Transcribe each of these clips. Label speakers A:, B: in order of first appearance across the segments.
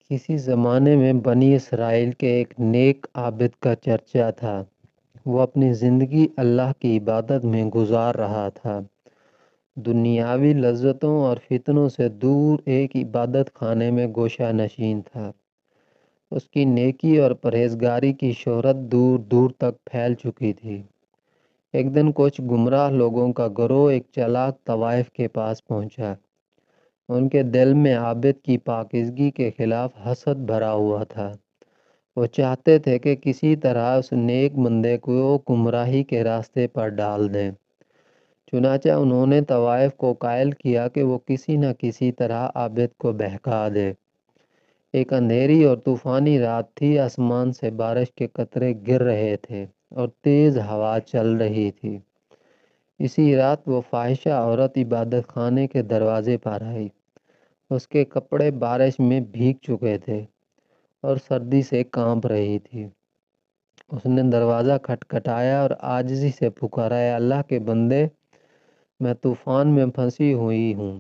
A: کسی زمانے میں بنی اسرائیل کے ایک نیک عابد کا چرچا تھا۔ وہ اپنی زندگی اللہ کی عبادت میں گزار رہا تھا۔ دنیاوی لذتوں اور فتنوں سے دور ایک عبادت خانے میں گوشہ نشین تھا۔ اس کی نیکی اور پرہیزگاری کی شہرت دور دور تک پھیل چکی تھی۔ ایک دن کچھ گمراہ لوگوں کا گروہ ایک چالاک طوائف کے پاس پہنچا۔ ان کے دل میں عابد کی پاکیزگی کے خلاف حسد بھرا ہوا تھا۔ وہ چاہتے تھے کہ کسی طرح اس نیک بندے کو گمراہی کے راستے پر ڈال دیں۔ چنانچہ انہوں نے طوائف کو قائل کیا کہ وہ کسی نہ کسی طرح عابد کو بہکا دے۔ ایک اندھیری اور طوفانی رات تھی، آسمان سے بارش کے قطرے گر رہے تھے اور تیز ہوا چل رہی تھی۔ اسی رات وہ فاحشہ عورت عبادت خانے کے دروازے پر آئی۔ اس کے کپڑے بارش میں بھیگ چکے تھے اور سردی سے کانپ رہی تھی۔ اس نے دروازہ کھٹکھٹایا اور عاجزی سے پکارا، اے اللہ کے بندے، میں طوفان میں پھنسی ہوئی ہوں،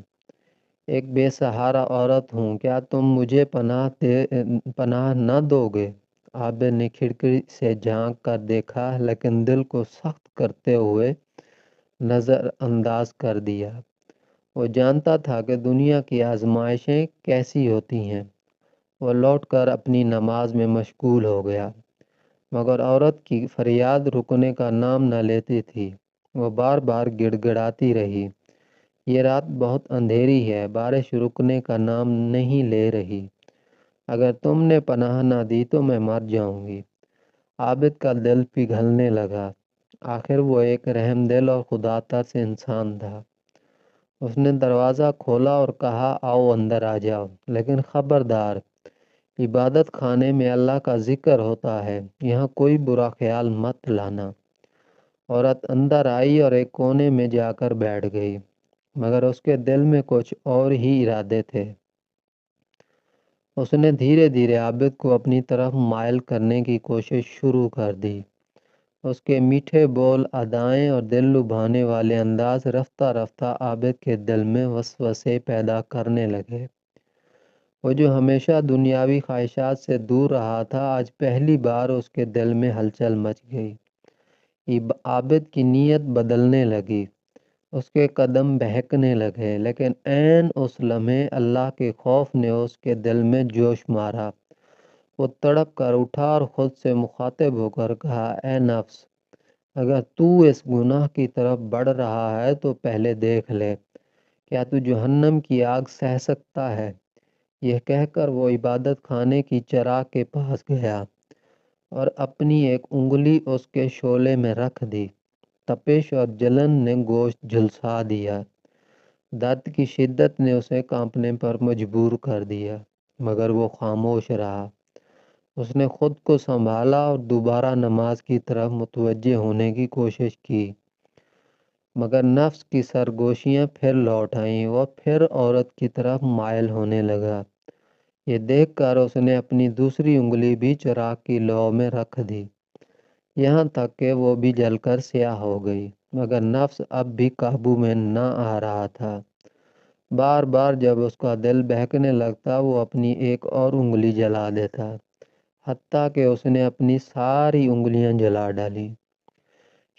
A: ایک بے سہارا عورت ہوں، کیا تم مجھے پناہ نہ دو گے؟ عابد نے کھڑکی سے جھانک کر دیکھا، لیکن دل کو سخت کرتے ہوئے نظر انداز کر دیا۔ وہ جانتا تھا کہ دنیا کی آزمائشیں کیسی ہوتی ہیں۔ وہ لوٹ کر اپنی نماز میں مشغول ہو گیا، مگر عورت کی فریاد رکنے کا نام نہ لیتی تھی۔ وہ بار بار گڑ گڑاتی رہی، یہ رات بہت اندھیری ہے، بارش رکنے کا نام نہیں لے رہی، اگر تم نے پناہ نہ دی تو میں مر جاؤں گی۔ عابد کا دل پگھلنے لگا۔ آخر وہ ایک رحم دل اور خدا ترس انسان تھا۔ اس نے دروازہ کھولا اور کہا، آؤ اندر آ جاؤ، لیکن خبردار، عبادت خانے میں اللہ کا ذکر ہوتا ہے، یہاں کوئی برا خیال مت لانا۔ عورت اندر آئی اور ایک کونے میں جا کر بیٹھ گئی، مگر اس کے دل میں کچھ اور ہی ارادے تھے۔ اس نے دھیرے دھیرے عابد کو اپنی طرف مائل کرنے کی کوشش شروع کر دی۔ اس کے میٹھے بول، ادائیں اور دل لبھانے والے انداز رفتہ رفتہ عابد کے دل میں وسوسے پیدا کرنے لگے۔ وہ جو ہمیشہ دنیاوی خواہشات سے دور رہا تھا، آج پہلی بار اس کے دل میں ہلچل مچ گئی۔ عابد کی نیت بدلنے لگی، اس کے قدم بہکنے لگے، لیکن عین اس لمحے اللہ کے خوف نے اس کے دل میں جوش مارا۔ وہ تڑپ کر اٹھا اور خود سے مخاطب ہو کر کہا، اے نفس، اگر تو اس گناہ کی طرف بڑھ رہا ہے تو پہلے دیکھ لے، کیا تو جہنم کی آگ سہ سکتا ہے؟ یہ کہہ کر وہ عبادت خانے کی چراغ کے پاس گیا اور اپنی ایک انگلی اس کے شعلے میں رکھ دی۔ تپش اور جلن نے گوشت جھلسا دیا، درد کی شدت نے اسے کانپنے پر مجبور کر دیا، مگر وہ خاموش رہا۔ اس نے خود کو سنبھالا اور دوبارہ نماز کی طرف متوجہ ہونے کی کوشش کی، مگر نفس کی سرگوشیاں پھر لوٹ آئیں۔ وہ پھر عورت کی طرف مائل ہونے لگا۔ یہ دیکھ کر اس نے اپنی دوسری انگلی بھی چراغ کی لو میں رکھ دی، یہاں تک کہ وہ بھی جل کر سیاہ ہو گئی، مگر نفس اب بھی قابو میں نہ آ رہا تھا۔ بار بار جب اس کا دل بہکنے لگتا، وہ اپنی ایک اور انگلی جلا دیتا، حتیٰ کہ اس نے اپنی ساری انگلیاں جلا ڈالی۔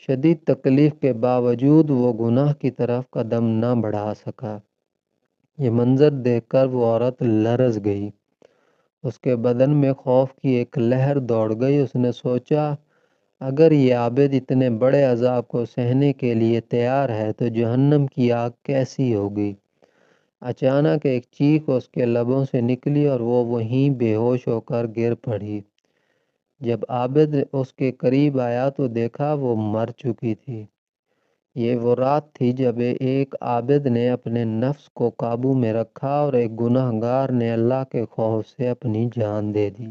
A: شدید تکلیف کے باوجود وہ گناہ کی طرف قدم نہ بڑھا سکا۔ یہ منظر دیکھ کر وہ عورت لرز گئی، اس کے بدن میں خوف کی ایک لہر دوڑ گئی۔ اس نے سوچا، اگر یہ عابد اتنے بڑے عذاب کو سہنے کے لیے تیار ہے تو جہنم کی آگ کیسی ہوگی؟ اچانک ایک چیخ اس کے لبوں سے نکلی اور وہ وہیں بے ہوش ہو کر گر پڑی۔ جب عابد اس کے قریب آیا تو دیکھا وہ مر چکی تھی۔ یہ وہ رات تھی جب ایک عابد نے اپنے نفس کو قابو میں رکھا اور ایک گناہگار نے اللہ کے خوف سے اپنی جان دے دی۔